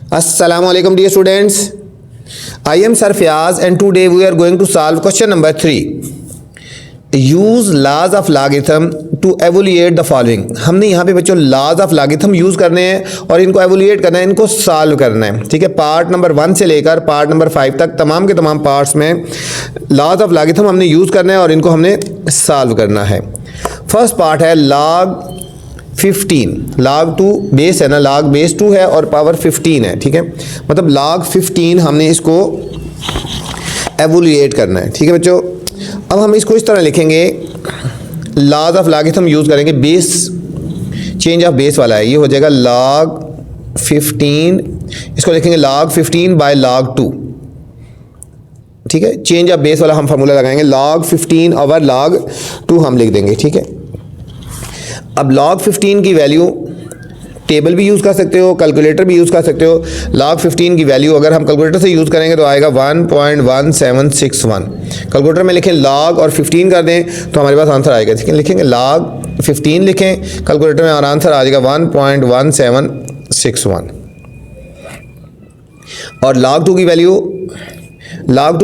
Assalamu alaikum dear students. I am Sir Fiaz and today we are going to solve question number 3. Use laws of logarithm to evaluate the following. हमने यहाँ पे बच्चों laws of logarithm use करने हैं और इनको evaluate करना है, इनको सॉल्व करना है. ठीक है, पार्ट नंबर 1 से लेकर पार्ट नंबर 5 तक तमाम के तमाम पार्ट्स में laws of logarithm हमने यूज़ करना है और इनको हमने सॉल्व करना है. फर्स्ट पार्ट है log 15. log 2 बेस है ना, log बेस 2 है और पावर 15 है. ठीक है, मतलब log 15 हमने इसको एवोल्यूएट करना है. ठीक है बच्चों, अब हम इसको इस तरह लिखेंगे, लॉज ऑफ लॉगरिथम यूज़ करेंगे, बेस चेंज ऑफ बेस वाला है, ये हो जाएगा log 15, इसको लिखेंगे log 15 बाय log 2. ठीक है, चेंज ऑफ बेस वाला हम फार्मूला लगाएंगे, log 15 ओवर log 2 हम लिख देंगे. ठीक है, अब log 15 की वैल्यू टेबल भी यूज़ कर सकते हो, कैलकुलेटर भी यूज़ कर सकते हो. log 15 की वैल्यू अगर हम कैलकुलेटर से यूज़ करेंगे तो आएगा 1.1761. कैलकुलेटर में लिखें log और 15 कर दें तो हमारे पास आंसर आएगा. ठीक है, लिखेंगे log 15 लिखें कैलकुलेटर में और आंसर आ जाएगा 1.1761. और log 2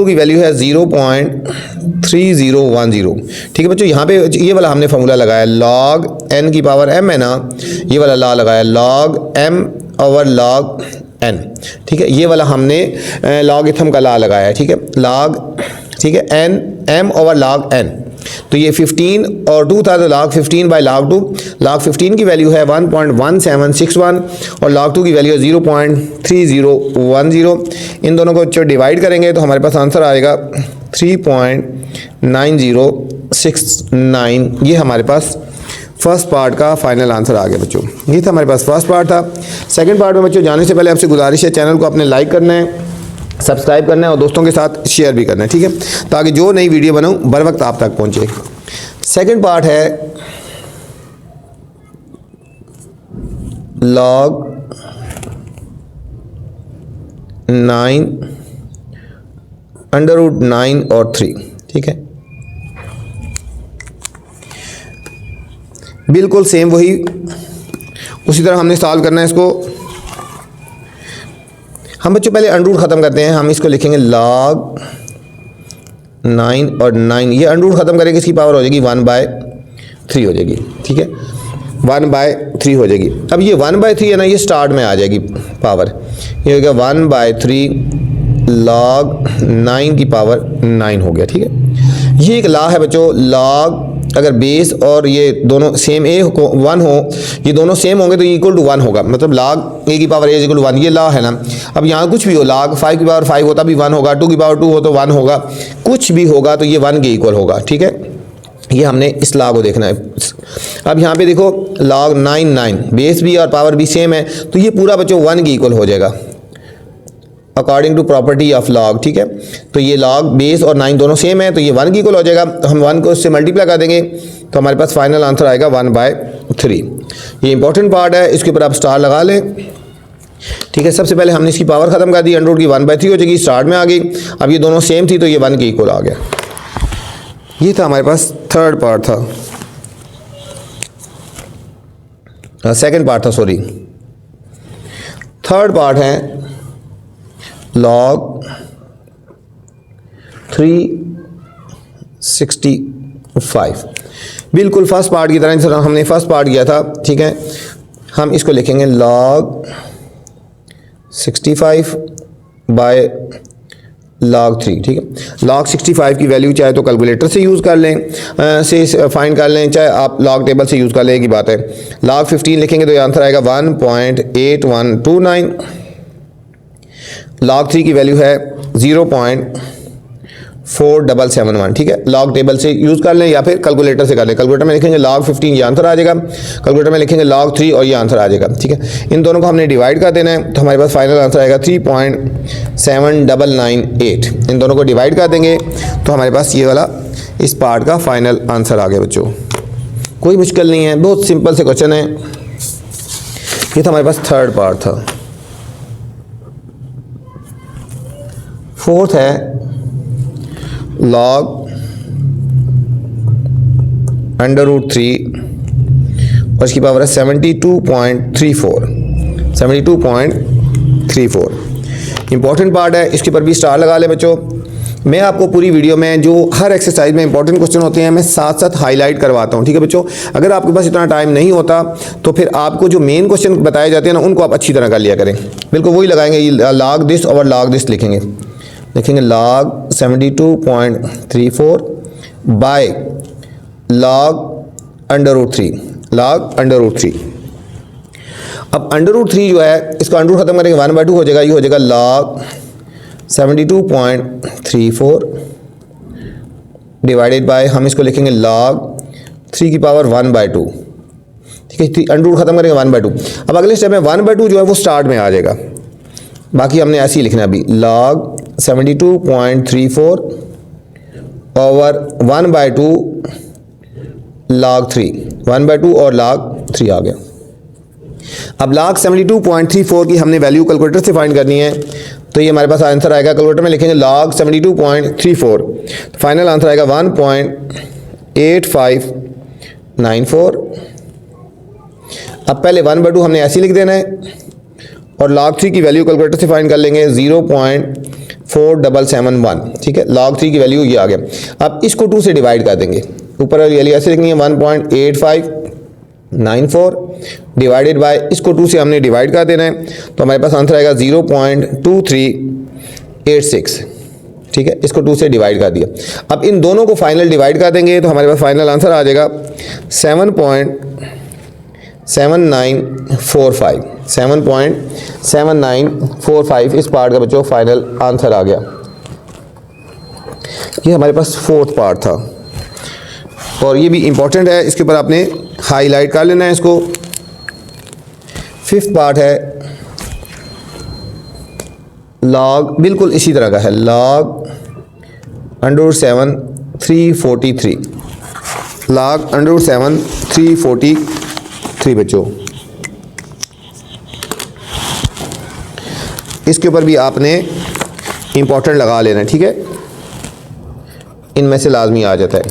की वैल्यू है 0.3010. ठीक है बच्चों, यहाँ पे ये वाला हमने फॉर्मूला लगाया, log n की पावर m है ना, ये वाला लॉ लगाया log m over log n. ठीक है, ये वाला हमने लॉगरिथम का लॉ लगाया है. ठीक है, log, ठीक है, n m over log n. तो ये 15 और 2 था तो log 15 बाई log 2. log 15 की वैल्यू है 1.1761 और log 2 की वैल्यू है 0.3010. इन दोनों को जो डिवाइड करेंगे तो हमारे पास आंसर आएगा 3.9069. ये हमारे पास फर्स्ट पार्ट का फाइनल आंसर आ गया बच्चों. ये था हमारे पास फर्स्ट पार्ट था. सेकंड पार्ट में बच्चों जाने से पहले आपसे गुजारिश है, चैनल को आपने लाइक करना है, सब्सक्राइब करना है और दोस्तों के साथ शेयर भी करना है. ठीक है, ताकि जो नई वीडियो बनाऊं बर वक्त आप तक पहुंचे. सेकंड पार्ट है log 9 अंडर रूट 9 और 3. ठीक है, बिल्कुल सेम वही उसी तरह हमने सॉल्व करना है इसको. हम बच्चों पहले अंडर रूट ख़त्म करते हैं. हम इसको लिखेंगे log 9 और 9, ये अंडर रूट ख़त्म करेंगे, इसकी पावर हो जाएगी 1/3 हो जाएगी. ठीक है, 1/3 हो जाएगी. अब ये 1/3 है ना, ये स्टार्ट में आ जाएगी पावर, ये हो गया 1/3 log 9 की पावर 9 हो गया. ठीक है, ये एक लॉ है बच्चों, log अगर बेस और ये दोनों सेम ए को 1 हो, ये दोनों सेम होंगे तो इक्वल टू 1 होगा, मतलब log a की पावर a इक्वल टू 1. ये लॉ है ना. अब यहाँ कुछ भी हो, log 5 की पावर 5 होता भी 1 होगा, 2 की पावर 2 हो तो 1 होगा, कुछ भी होगा तो ये 1 के इक्वल होगा. ठीक है, ये हमने इस लॉ को देखना है. अब यहाँ पे देखो log 9 बेस भी और पावर भी सेम है तो ये पूरा बच्चों 1 के इक्वल हो जाएगा according to property of log. ठीक है, तो ये log बेस और 9 दोनों सेम है तो ये 1 की इक्वल हो जाएगा. तो हम 1 को इससे मल्टीप्लाई कर देंगे तो हमारे पास फाइनल आंसर आएगा 1/3. ये इंपॉर्टेंट पार्ट है, इसके ऊपर आप स्टार लगा लें. ठीक है, सबसे पहले हमने इसकी पावर ख़त्म कर दी, अंडर रूट की 1/3 हो जाएगी, स्टार्ट में आ गई. अब ये दोनों सेम थी तो ये 1 के इक्वल आ गया. ये था हमारे पास थर्ड पार्ट था, सेकंड पार्ट था सॉरी. थर्ड पार्ट है log 365, बिल्कुल फर्स्ट पार्ट की तरह जिस हमने फर्स्ट पार्ट किया था. ठीक है, हम इसको लिखेंगे log 65 बाय log 3. ठीक है, log 65 की वैल्यू चाहे तो कैलकुलेटर से यूज़ कर लें, से फाइंड कर लें, चाहे आप log टेबल से यूज़ कर लें, की बात है. log 15 लिखेंगे तो ये आंसर आएगा 1.8129. log 3 की वैल्यू है 0.4771. ठीक है, log टेबल से यूज़ कर लें या फिर कैलकुलेटर से कर लें. कैलकुलेटर में लिखेंगे log 15, ये आंसर आ जाएगा. कैलकुलेटर में लिखेंगे log 3 और ये आंसर आ जाएगा. ठीक है, इन दोनों को हमने डिवाइड कर देना है तो हमारे पास फाइनल आंसर आएगा 3.7998. इन दोनों को डिवाइड कर देंगे तो हमारे पास ये वाला इस पार्ट का फाइनल आंसर आ गया बच्चों. कोई मुश्किल नहीं है, बहुत सिंपल से क्वेश्चन है. ये था हमारे पास थर्ड पार्ट था. फोर्थ है log अंडर रूट 3 और इसकी पावर है 72.34. 34। इंपॉर्टेंट पार्ट है, इसके ऊपर भी स्टार लगा लें बच्चों। मैं आपको पूरी वीडियो में जो हर एक्सरसाइज में इंपॉर्टेंट क्वेश्चन होते हैं मैं साथ साथ हाईलाइट करवाता हूँ, ठीक है बच्चों। अगर आपके पास इतना टाइम नहीं होता तो फिर आपको जो मेन क्वेश्चन बताए जाते हैं ना उनको आप अच्छी तरह कर लिया करें। बिल्कुल वही लगाएंगे, लॉग दिस और लॉग दिस लिखेंगे लॉग 72.34 बाय लॉग √3, लॉग √3। अब √3 जो है इसको अंडर रूट खत्म करेंगे 1/2 हो जाएगा, ये हो जाएगा लॉग 72.34 डिवाइडेड बाय, हम इसको लिखेंगे लॉग 3 की पावर 1/2, ठीक है। अंडर रूट खत्म करेंगे 1/2। अब अगले स्टेप में 1/2 जो है वो स्टार्ट में आ जाएगा, बाकी हमने ऐसे ही लिखना है अभी, लॉग 72.34 ओवर 1/2 लॉग 3, 1/2 और लॉग 3 आ गया। अब लॉग 72.34 की हमने वैल्यू कैलकुलेटर से फाइंड करनी है, तो ये हमारे पास आंसर आएगा। कैलकुलेटर में लिखेंगे लॉग 72.34, तो फाइनल आंसर आएगा 1.8594। अब पहले 1/2 हमने ऐसे लिख देना है और लॉग 3 की वैल्यू कैलकुलेटर से फाइंड कर लेंगे 0.4771, ठीक है। लॉग 3 की वैल्यू ये आ गया। अब इसको 2 से डिवाइड कर देंगे, ऊपर वाली वैल्यू ऐसे लिखनी है 1.8594 डिवाइडेड बाय, इसको 2 से हमने डिवाइड कर देना है, तो हमारे पास आंसर आएगा 0.2386, ठीक है। इसको 2 से डिवाइड कर दिया। अब इन दोनों को फाइनल डिवाइड कर देंगे तो हमारे पास फाइनल आंसर आ जाएगा 7.7945, 7.7945 इस पार्ट का बच्चों फाइनल आंसर आ गया। ये हमारे पास 4th पार्ट था और ये भी इंपॉर्टेंट है, इसके ऊपर आपने हाईलाइट कर लेना है इसको। 5th पार्ट है लॉग, बिल्कुल इसी तरह का है, लॉग √7 343, लॉग √7 343 बच्चों। इसके ऊपर भी आपने इंपॉर्टेंट लगा लेना है, ठीक है, इनमें से लाजमी आ जाता है।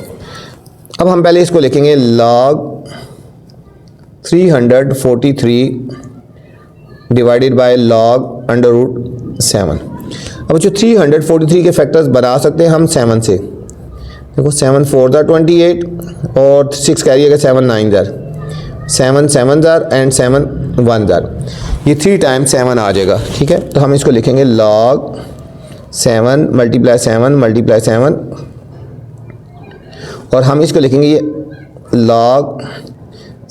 अब हम पहले इसको लिखेंगे लॉग 343 डिवाइडेड बाय लॉग √7। अब जो 343 के फैक्टर्स बना सकते हैं हम 7 से, देखो 7 4 28 और 6 कैरी है 7 9 7 7 एंड 7 1 ये 3 टाइम्स 7 आ जाएगा, ठीक है। तो हम इसको लिखेंगे लॉग 7 × 7 और हम इसको लिखेंगे ये लॉग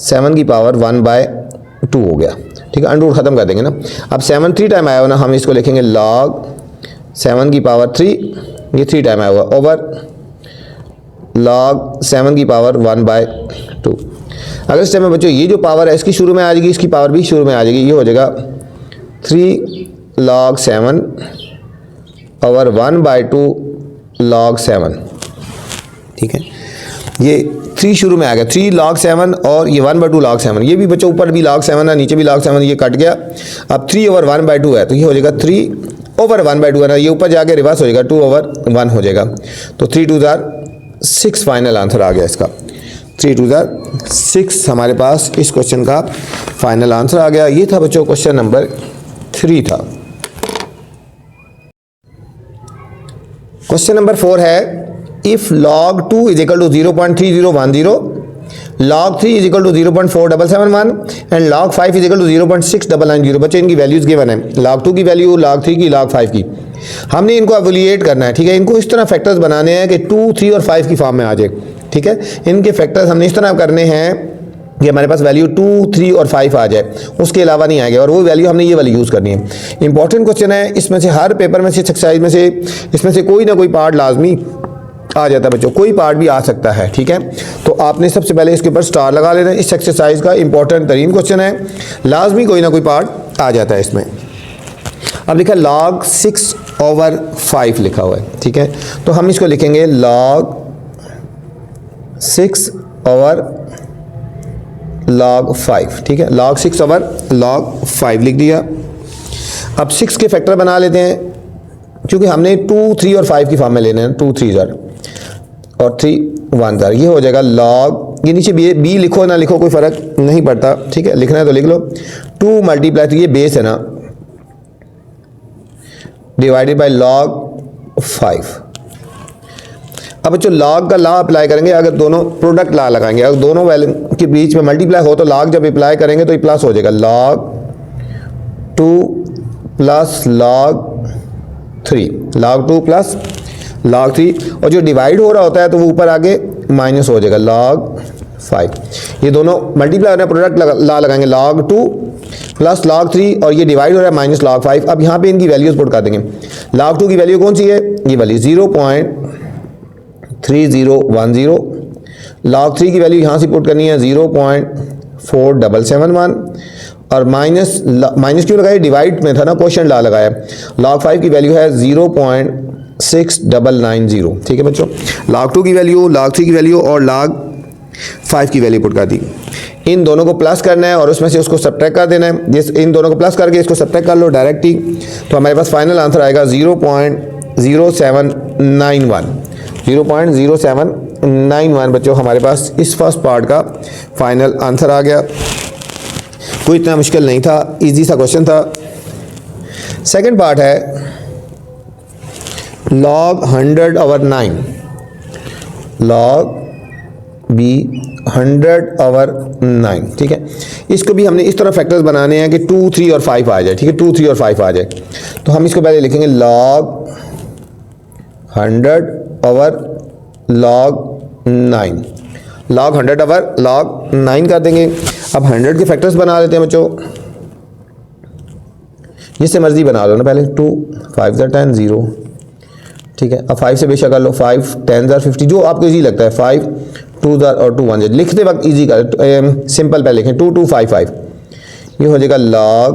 7 की पावर 1/2 हो गया, ठीक है। अंडर रूट ख़त्म कर देंगे ना। अब 7 3 टाइम आया हुआ ना, हम इसको लिखेंगे लॉग 7 की पावर 3, ये 3 टाइम आया हुआ, ओवर लॉग 7 की पावर 1/2। अगर इस टाइम में बच्चों ये जो पावर है इसकी शुरू में आ जाएगी, इसकी पावर भी शुरू में आ जाएगी, ये हो जाएगा 3 log 7 ओवर 1/2 log 7, ठीक है। ये 3 शुरू में आ गया, 3 log 7 और ये 1/2 log 7, ये भी बच्चों ऊपर भी log 7 है नीचे भी log 7, ये कट गया। अब 3 ओवर 1/2 है तो ये हो जाएगा 3 ओवर 1/2 है ना, ये ऊपर जाके रिवर्स हो जाएगा 2 ओवर 1 हो जाएगा, तो 3 2 6 फाइनल आंसर आ गया इसका। 3 2 6 हमारे पास इस क्वेश्चन का फाइनल आंसर आ गया। ये था बच्चों क्वेश्चन नंबर 3 था। क्वेश्चन नंबर 4 है if log 2 is equal to 0.3010, log 3 is equal to 0.4771 and log 5 is equal to 0.6990। बच्चों इनकी वैल्यूज गिवन है, log 2 की वैल्यू, log 3 की, log 5 की। हमने इनको एवल्यूएट करना है, ठीक है। इनको इस तरह फैक्टर्स बनाने हैं कि 2 3 और 5 की फॉर्म में आ जाए, ठीक है। इनके फैक्टर्स हमने इस तरह करने हैं कि हमारे पास वैल्यू 2 3 और 5 आ जाए, उसके अलावा नहीं आएगा, और वो वैल्यू हमने ये वाली यूज़ करनी है। इंपॉर्टेंट क्वेश्चन है, इसमें से हर पेपर में से, एक्सरसाइज में से, इसमें से कोई ना कोई पार्ट लाजमी आ जाता है बच्चों, कोई पार्ट भी आ सकता है, ठीक है। तो आपने सबसे पहले इसके ऊपर स्टार लगा लेना है। इस एक्सरसाइज का इंपॉर्टेंट तरीन क्वेश्चन है, लाजमी कोई ना कोई पार्ट आ जाता है इसमें। अब लिखा log 6 ओवर 5 लिखा हुआ है, ठीक है। तो हम इसको लिखेंगे log 6 ओवर log 5, ठीक है। log 6 ओवर log 5 लिख दिया। अब 6 के फैक्टर बना लेते हैं, क्योंकि हमने 2 3 और 5 की फॉर्म में लेने हैं, 2 3 और 3 1 ये हो जाएगा log, ये नीचे बी लिखो ना लिखो कोई फ़र्क नहीं पड़ता, ठीक है। लिखना है तो लिख लो। 2 मल्टीप्लाई, तो ये बेस है ना, डिवाइडेड बाय log 5। अब बच्चों log का लॉ अप्लाई करेंगे, अगर दोनों प्रोडक्ट लॉ लगाएंगे, अगर दोनों वैल्यू के बीच में मल्टीप्लाई हो तो log जब अप्लाई करेंगे तो ये प्लस हो जाएगा, log 2 plus log 3, log 2 plus log 3, और जो डिवाइड हो रहा होता है तो वो ऊपर आगे माइनस हो जाएगा log 5। ये दोनों मल्टीप्लाई हो रहे हैं, प्रोडक्ट लॉ लगाएंगे log 2 प्लस log 3, और ये डिवाइड हो रहा है माइनस log 5। अब यहाँ पे इनकी वैल्यूज पुट कर देंगे। log 2 की वैल्यू कौन सी है, ये वाली 0.3010। log 3 की वैल्यू यहाँ से पुट करनी है 0.4771, और माइनस क्यों लगाया, डिवाइड में था ना, क्वोशिएंट लॉ लगाया। log 5 की वैल्यू है 0.6990। ठीक है बच्चों, log 2 की वैल्यू, log 3 की वैल्यू और log 5 की वैल्यू पुट कर दी। इन दोनों को प्लस करना है और उसमें से उसको सब्ट्रैक्ट कर देना है। जिस इन दोनों को प्लस करके इसको सब्ट्रैक्ट कर लो डायरेक्ट ही, तो हमारे पास फाइनल आंसर आएगा 0.0791। 0.0791 बच्चों हमारे पास इस फर्स्ट पार्ट का फाइनल आंसर आ गया। कोई इतना मुश्किल नहीं था, इजी सा क्वेश्चन था। सेकंड पार्ट है log 100/9, log b 100/9। ठीक है, इसको भी हमने इस तरह फैक्टर्स बनाने हैं कि 2, 3 और 5 आ जाए। ठीक है, 2, 3 और 5 आ जाए, तो हम इसको पहले लिखेंगे log 100/log 9, log 100/log 9 कर देंगे। अब 100 के फैक्टर्स बना लेते हैं बच्चों, जिससे मर्जी बना लो ना, पहले 2, 5 * 10 0। ठीक है, अब 5 से बेशक कर लो, 5 10 50, जो आपको इजी लगता है। 5 2 और 2 1, लिखते वक्त इजी कर, सिंपल पहले लिखें 2 2 5 5। ये हो जाएगा log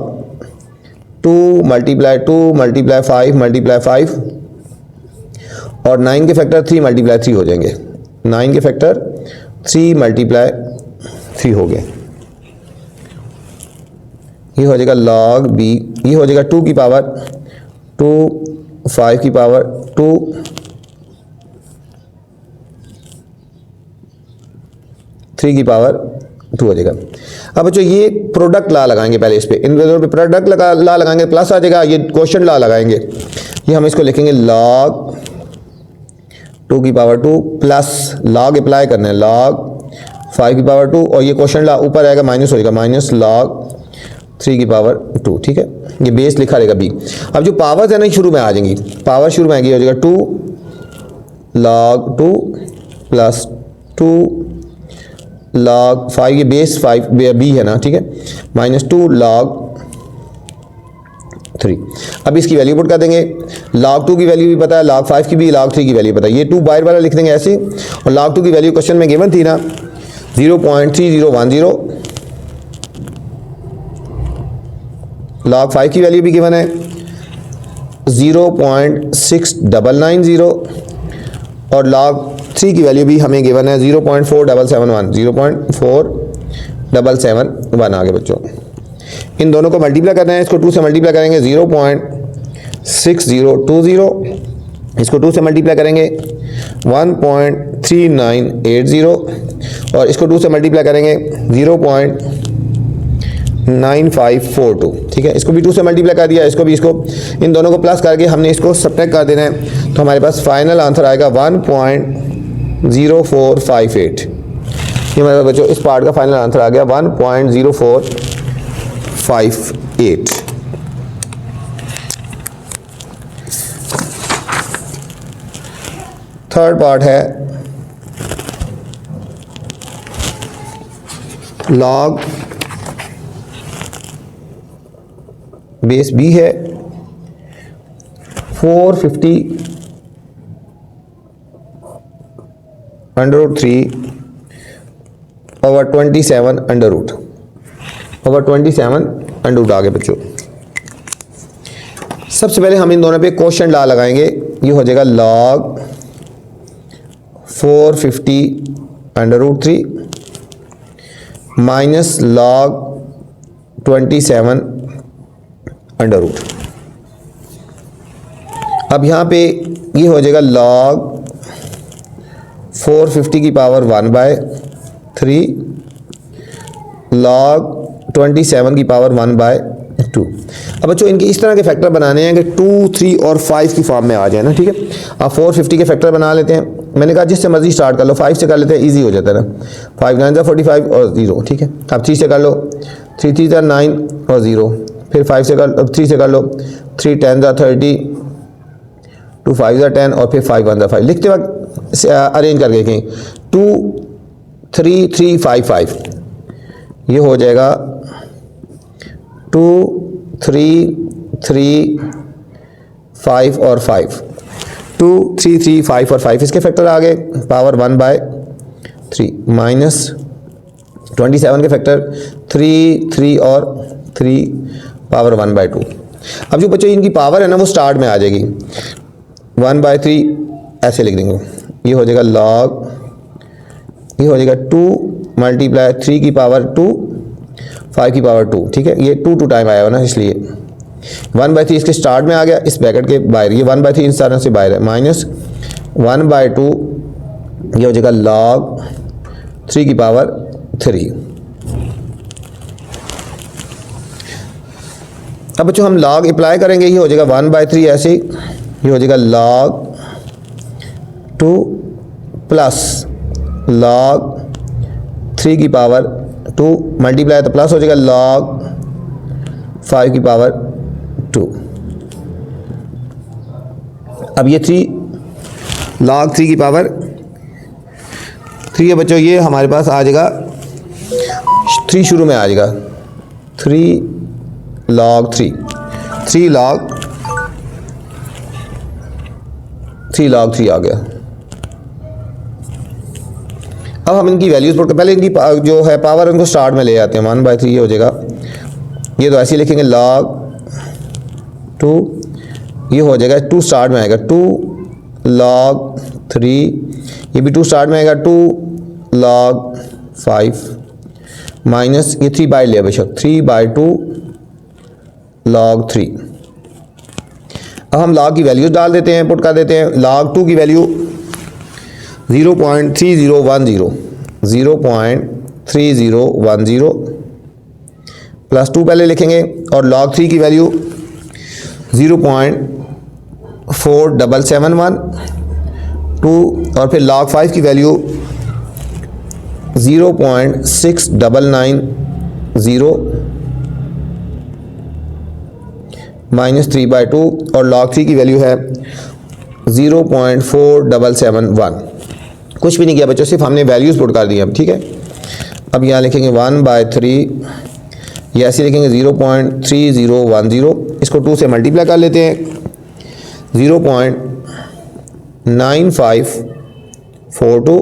2 × 2 × 5 × 5, और 9 के फैक्टर 3 × 3 हो जाएंगे। 9 के फैक्टर 3 × 3 हो गए। ये हो जाएगा log b, ये हो जाएगा 2 की पावर 2, 5 की पावर 2, 3 की पावर 2 हो जाएगा। अब बच्चों ये प्रोडक्ट लॉ लगाएंगे, पहले इस पे, इन दोनों पे प्रोडक्ट लॉ लगाएंगे, प्लस आ जाएगा, ये क्वोशिएंट लॉ लगाएंगे। ये हम इसको लिखेंगे log 2 की पावर 2 प्लस log अप्लाई करना है log 5 की पावर 2, और ये क्वोशिएंट लॉ ऊपर आएगा, माइनस हो जाएगा, माइनस log 3 की पावर 2। ठीक है, ये बेस लिखा रहेगा b। अब जो पावर्स है ना शुरू में आ जाएंगी, पावर शुरू में आएगी, हो जाएगा 2 log 2 प्लस 2 log 5, ये बेस 5 b है ना। ठीक है, माइनस 2 log 3। अब इसकी वैल्यू पुट कर देंगे। log 2 की वैल्यू भी पता है, log 5 की भी, log 3 की वैल्यू पता है। ये 2 बाहर वाला लिख देंगे ऐसे, और log 2 की वैल्यू क्वेश्चन में गिवन थी ना 0.3010। log 5 की वैल्यू भी गिवन है 0.6990, और log 3 की वैल्यू भी हमें गिवन है 0.4771। 0.4771 आगे बच्चों। इन दोनों को मल्टीप्लाई करना है, इसको 2 से मल्टीप्लाई करेंगे 0.6020, इसको 2 से मल्टीप्लाई करेंगे 1.3980, और इसको 2 से मल्टीप्लाई करेंगे 0.9542। ठीक है, इसको भी 2 से मल्टीप्लाई कर दिया, इसको भी, इसको इन दोनों को प्लस करके हमने इसको सब्ट्रैक्ट कर देना है, तो हमारे पास फाइनल आंसर आएगा 1.0458। ये हमारे बच्चों इस पार्ट का फाइनल आंसर आ गया 1.0458। थर्ड पार्ट है log बेस b है 450/27 आगे बच्चों। सबसे पहले हम इन दोनों पे क्वोशिएंट लॉ लगाएंगे। ये हो जाएगा log 450/3 माइनस log 27/। अब यहाँ पे ये हो जाएगा log 450 की पावर 1/3 log 27 की पावर 1/2। 2। अब बच्चों इनके इस तरह के फैक्टर बनाने हैं कि 2, 3 और 5 की फॉर्म में आ जाए ना, ठीक है। आप 450 के फैक्टर बना लेते हैं। मैंने कहा जिससे मर्जी स्टार्ट कर लो, 5 से कर लेते हैं, इजी हो जाता है ना। 5 9 45 और 0, ठीक है। आप 3 से कर लो, 3 3 9 और 0, फिर 5 से कर 3 से कर लो, 3 10 30, 2 5 10 और फिर 5 1 5। लिखते वक्त अरेंज करके देखें, 2 3 3 5 5, ये हो जाएगा 2 3 3 5 और 5, 2 3 3 5 और 5 इसके फैक्टर आ गए, पावर 1/3 माइनस 27 के फैक्टर 3 3 और 3 पावर 1/2। अब जो बच्चों इनकी पावर है ना वो स्टार्ट में आ जाएगी, 1/3 ऐसे लिख देंगे, ये हो जाएगा लॉग, ये हो जाएगा 2 मल्टीप्लाई 3 की पावर 2 5 की पावर 2, ठीक है। ये 2 टाइम आया हो ना, इसलिए 1/3 इसके स्टार्ट में आ गया, इस ब्रैकेट के बाहर, ये 1/3 इस तरह से बाहर है, माइनस 1/2, ये हो जाएगा लॉग 3 की पावर 3। अब बच्चों हम लॉग अप्लाई करेंगे, ये हो जाएगा 1/3 ऐसे, ये हो जाएगा लॉग 2 प्लस लॉग 3 की पावर 2 मल्टीप्लाई तो प्लस हो जाएगा लॉग 5 की पावर 2। अब ये 3 लॉग 3 की पावर 3 है बच्चों, ये हमारे पास आ जाएगा 3 शुरू में आ जाएगा, 3 लॉग 3, 3 लॉग 3 आ गया। अब हम इनकी वैल्यूज़ पुट, पहले इनकी जो है पावर उनको स्टार्ट में ले आते हैं, 1/3 ये हो जाएगा, ये तो ऐसे ही लिखेंगे लॉग 2, ये हो जाएगा 2 स्टार्ट में आएगा, 2 लॉग 3, ये भी 2 स्टार्ट में आएगा, 2 लॉग 5 माइनस ये 3 बाई ले बेशक 3/2 लॉग 3। अब हम लॉग की वैल्यूज डाल देते हैं, पुट कर देते हैं। लॉग 2 की वैल्यू 0.3010, 0.3010 प्लस 2 पहले लिखेंगे, और लॉग 3 की वैल्यू 0.4771 2, और फिर log 5 की वैल्यू 0.6990 माइनस 3/2, और log 3 की वैल्यू है 0.4771। कुछ भी नहीं किया बच्चों, सिर्फ हमने वैल्यूज़ पुट कर दी अब, ठीक है। अब यहाँ लिखेंगे 1/3, ये ऐसे लिखेंगे 0.3010, इसको 2 से मल्टीप्लाई कर लेते हैं, 0.9542,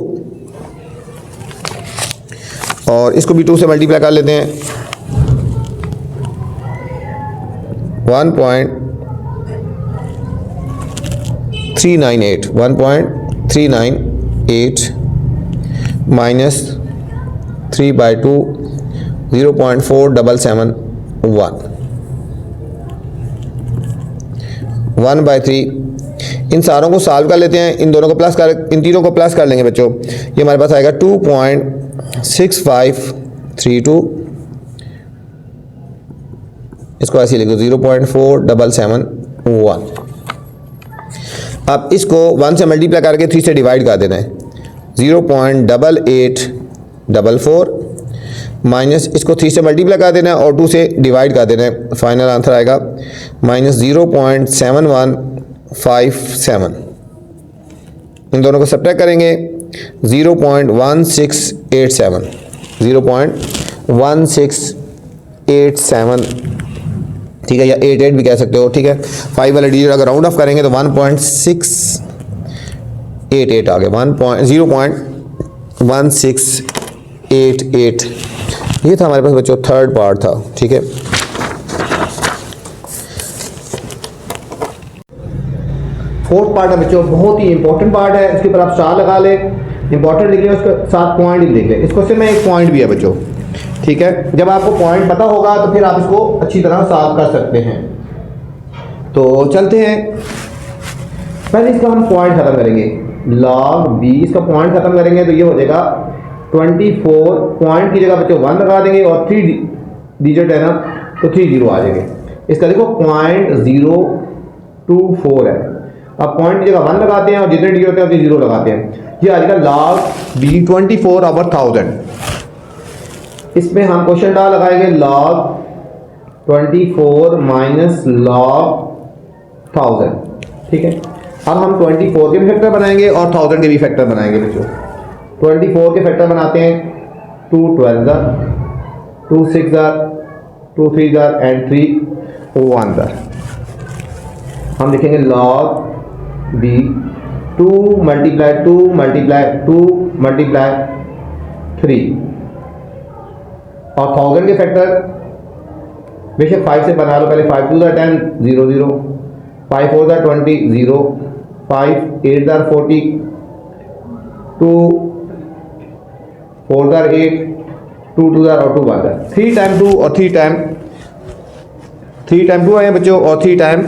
और इसको भी 2 से मल्टीप्लाई कर लेते हैं, 1.398 माइनस 3/2 0.4771 1/3। इन सारों को सॉल्व कर लेते हैं, इन दोनों को प्लस कर, इन तीनों को प्लस कर लेंगे बच्चों, ये हमारे पास आएगा 2.6532, इसको ऐसे लिख दो 0.4771। अब इसको 1 से मल्टीप्लाई करके 3 से डिवाइड कर देना है, 0.8844 माइनस इसको 3 से मल्टीप्लाई कर देना है और 2 से डिवाइड कर देना है, फाइनल आंसर आएगा माइनस 0.7157। इन दोनों को सब्ट्रैक्ट करेंगे, 0.1687, 0.1687, ठीक है, या 88 भी कह सकते हो, ठीक है। 5 वाला डिजिट अगर राउंड ऑफ करेंगे तो 1.688 आ गया, 0.1688। ये था हमारे पास बच्चों थर्ड पार्ट था, ठीक है। फोर्थ पार्ट है बच्चों, बहुत ही इंपॉर्टेंट पार्ट है, इसके ऊपर आप स्टार लगा लें, इंपॉर्टेंट लिख लें, उसके साथ पॉइंट लिख लें। इसको सिर्फ में एक पॉइंट भी है बच्चों, ठीक है। जब आपको पॉइंट पता होगा तो फिर आप इसको अच्छी तरह सॉल्व कर सकते हैं। तो चलते हैं, पहले इसका हम पॉइंट खत्म करेंगे, log b इसका पॉइंट खत्म करेंगे तो ये हो जाएगा 24, पॉइंट की जगह बच्चों 1 लगा देंगे और 3 डिजिट है ना तो 30 आ जाएंगे। इसका देखो 0.024 है। अब पॉइंट की जगह 1 लगाते हैं और जितने डिजिट होते हैं उतने 0 लगाते हैं। ये आ जाएगा log b 24/1000। इसमें हम क्वेश्चन डाल लगाएंगे log 24 माइनस log 1000। ठीक है, अब हम 24 के भी फैक्टर बनाएंगे और 1000 के भी फैक्टर बनाएंगे बच्चों। 24 के फैक्टर बनाते हैं 2 12 2 6 2 3 एंड 3 1। हम लिखेंगे log b 2 multiply 2 multiply 2 multiply 3 और 1000 के फैक्टर बेशक 5 से बना लो पहले। 5 2 10 0 0 5 4 20 0 5 8 40 2 4 8 2 2 और 2 1 3 टाइम 2 और 3 टाइम 2 आए हैं बच्चों और 3 टाइम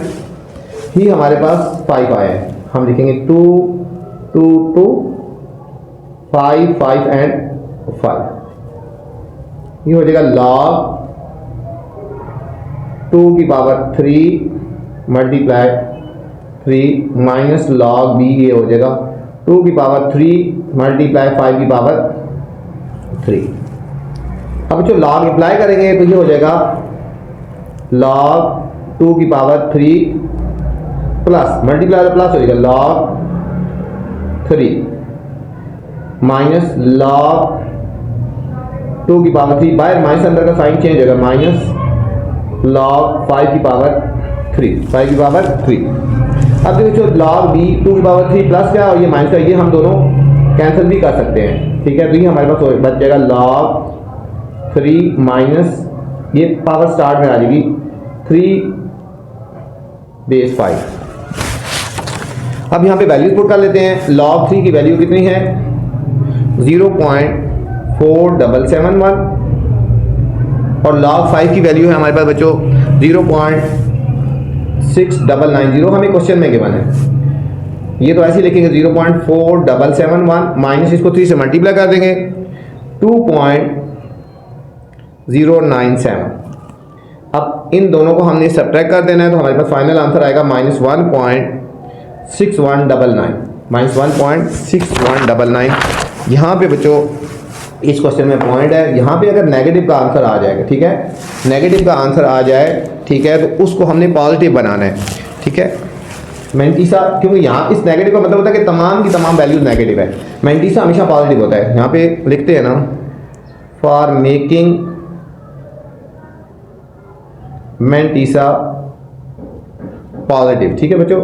ही हमारे पास 5 आए हैं। हम लिखेंगे 2 2 2 5 5 एंड 5। ये हो जाएगा log 2 की power 3 multiply 3 minus log b, ये हो जाएगा 2 की पावर 3 मल्टीप्लाई 5 की पावर 3। अब जो log अप्लाई करेंगे तो ये हो जाएगा log 2 की पावर 3 प्लस मल्टीप्लाई प्लस हो जाएगा log 3 माइनस log 2 की पावर 3 बाहर माइनस अंदर का साइन चेंज होगा माइनस log 5 की पावर 3 5 की पावर 3। अब देखो जो log b 2 की पावर 3 प्लस क्या और ये माइनस का, ये हम दोनों कैंसिल भी कर सकते हैं। ठीक है, तो ये हमारे पास बच जाएगा log 3 माइनस ये पावर स्टार्ट में आ जाएगी 3 बेस 5। अब यहाँ पे वैल्यूज पुट कर लेते हैं। log 3 की वैल्यू कितनी है 0.4771 और log 5 की वैल्यू है हमारे पास बच्चों 0.6990। हमें क्वेश्चन में गिवन है, ये तो ऐसे ही लिखेंगे 0.4771 माइनस इसको 3 से मल्टीप्लाई कर देंगे 2.097। अब इन दोनों को हमने सब्ट्रैक्ट कर देना है तो हमारे पास फाइनल आंसर आएगा -1.6199। यहाँ पे बच्चों इस क्वेश्चन में पॉइंट है, यहाँ पे अगर नेगेटिव का आंसर आ जाएगा, ठीक है, नेगेटिव का आंसर आ जाए, ठीक है, तो उसको हमने पॉजिटिव बनाना है। ठीक है, मैंटीसा, क्योंकि यहाँ इस नेगेटिव का मतलब होता है कि तमाम की तमाम वैल्यूज नेगेटिव है। मैंटीसा हमेशा पॉजिटिव होता है। यहाँ पे लिखते हैं ना फॉर मेकिंग मैंटीसा पॉजिटिव। ठीक है बच्चों,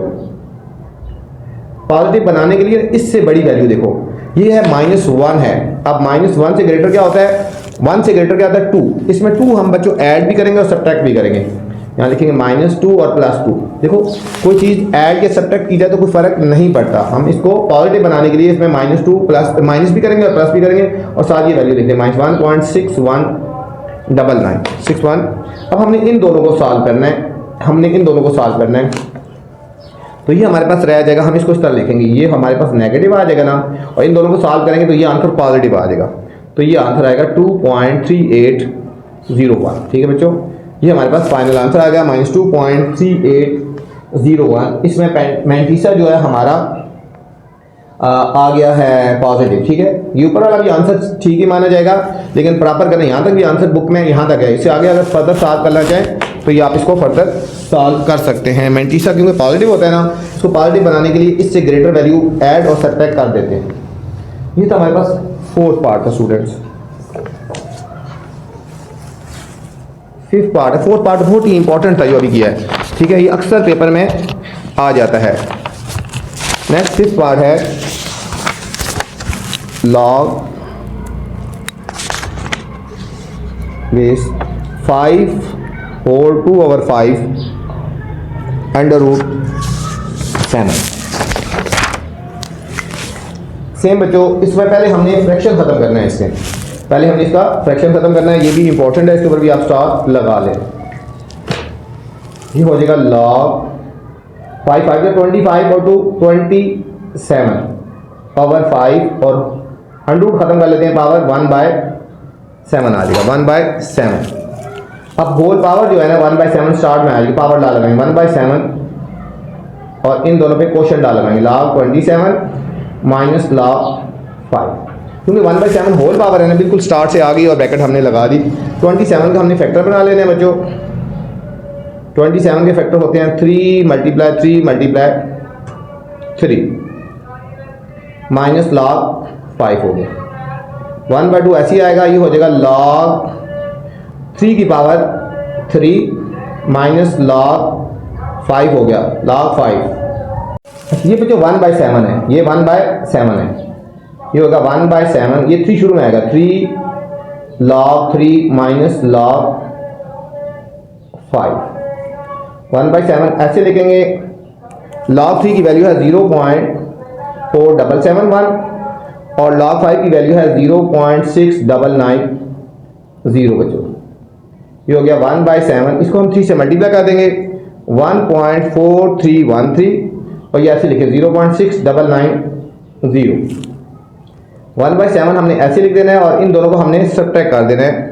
पॉजिटिव बनाने के लिए इससे बड़ी वैल्यू देखो, ये है -1 है। अब -1 से ग्रेटर क्या होता है, 1 से ग्रेटर क्या होता है 2। इसमें 2 हम बच्चों ऐड भी करेंगे और सब्ट्रैक्ट भी करेंगे। यहाँ लिखेंगे -2 और +2। देखो कोई चीज़ ऐड या सब्ट्रैक्ट की जाए तो कोई फर्क नहीं पड़ता। हम इसको पॉजिटिव बनाने के लिए इसमें -2 प्लस माइनस भी करेंगे और प्लस भी करेंगे और साथ ये वैल्यू लिखते हैं -1.619961। अब हमने इन दोनों को सॉल्व करना है, तो ये हमारे पास रह जाएगा। हम इसको इस तरह लिखेंगे, ये हमारे पास नेगेटिव आ जाएगा ना, और इन दोनों को सॉल्व करेंगे तो ये आंसर पॉजिटिव आ जाएगा। तो ये आंसर आएगा 2.3801। ठीक है बच्चों, ये हमारे पास फाइनल आंसर आ गया -2.3801। इसमें मैंटीसा जो है हमारा आ गया है पॉजिटिव। ठीक है, ये ऊपर वाला भी आंसर ठीक ही माना जाएगा, लेकिन प्रॉपर करना यहाँ तक भी आंसर बुक में यहाँ तक है। इससे आगे अगर फर्दर सॉल्व करना चाहें तो ये आप इसको फर्दर सॉल्व कर सकते हैं। मैंटीसा क्योंकि पॉजिटिव होता है ना, इसको पॉजिटिव बनाने के लिए इससे ग्रेटर वैल्यू ऐड और सब्ट्रैक्ट कर देते हैं। ये तो हमारे पास 4th पार्ट था स्टूडेंट्स। 5th पार्ट है। 4th पार्ट बहुत ही इंपॉर्टेंट था जो अभी किया है। ठीक है, ये अक्सर पेपर में आ जाता है। नेक्स्ट 5th पार्ट है log बेस 5 होल 2/5 √7। सेम बच्चों, इसमें पहले हमने फ्रैक्शन खत्म करना है। इससे पहले हमने इसका फ्रैक्शन खत्म करना है, ये भी इंपॉर्टेंट है, इसके ऊपर भी आप स्टार लगा लें। ये हो जाएगा log 5 5 25 और 27/5 और 100 खत्म कर लेते हैं, पावर 1/7 आ जाएगा 1/7। अब होल पावर जो है ना 1/7 स्टार्ट में आएगी, पावर डाल लगाएंगे 1/7 और इन दोनों पे क्वेश्चन डाल लगाएंगे log 27 माइनस log 5, क्योंकि 1/7 होल पावर है ना, बिल्कुल स्टार्ट से आ गई और ब्रैकेट हमने लगा दी। 27 का हमने फैक्टर बना लेने हैं बच्चों। 27 के फैक्टर होते हैं 3 × 3 × 3 माइनस log 5 हो गया। 1/2 ऐसे ही आएगा, ये हो जाएगा log 3 की पावर 3 माइनस log 5 हो गया, log 5। ये बच्चों 1/7 है, ये 1/7 है, ये होगा 1/7, ये 3 शुरू में आएगा 3 log 3 माइनस log 5। 1/7 ऐसे लिखेंगे। log 3 की वैल्यू है 0.4771 और log 5 की वैल्यू है 0.6990 बच्चों। ये हो गया 1/7, इसको हम 3 से मल्टीप्लाई कर देंगे 1.4313 और ये ऐसे लिखे 0.6990। 1/7 हमने ऐसे लिख देना है और इन दोनों को हमने सब्ट्रैक्ट कर देना है।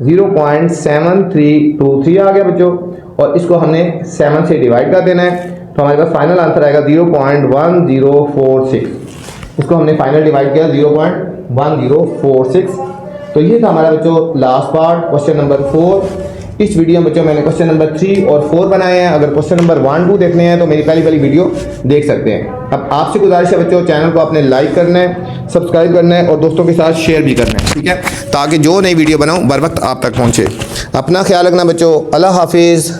0.7323 आ गया बच्चों और इसको हमने 7 से डिवाइड कर देना है, तो हमारे पास फाइनल आंसर आएगा 0.1046। इसको हमने फाइनल डिवाइड किया 0.1046। तो ये था हमारा बच्चों लास्ट पार्ट, क्वेश्चन नंबर 4। इस वीडियो में बच्चों मैंने क्वेश्चन नंबर 3 और 4 बनाए हैं। अगर क्वेश्चन नंबर 1, 2 देखने हैं तो मेरी पहली वीडियो देख सकते हैं। अब आपसे गुजारिश है बच्चों, चैनल को आपने लाइक करना है, सब्सक्राइब करना है और दोस्तों के साथ शेयर भी करना है, ठीक है, ताकि जो नई वीडियो बनाऊं बर वक्त आप तक पहुंचे। अपना ख्याल रखना बच्चों, अल्लाह हाफिज़।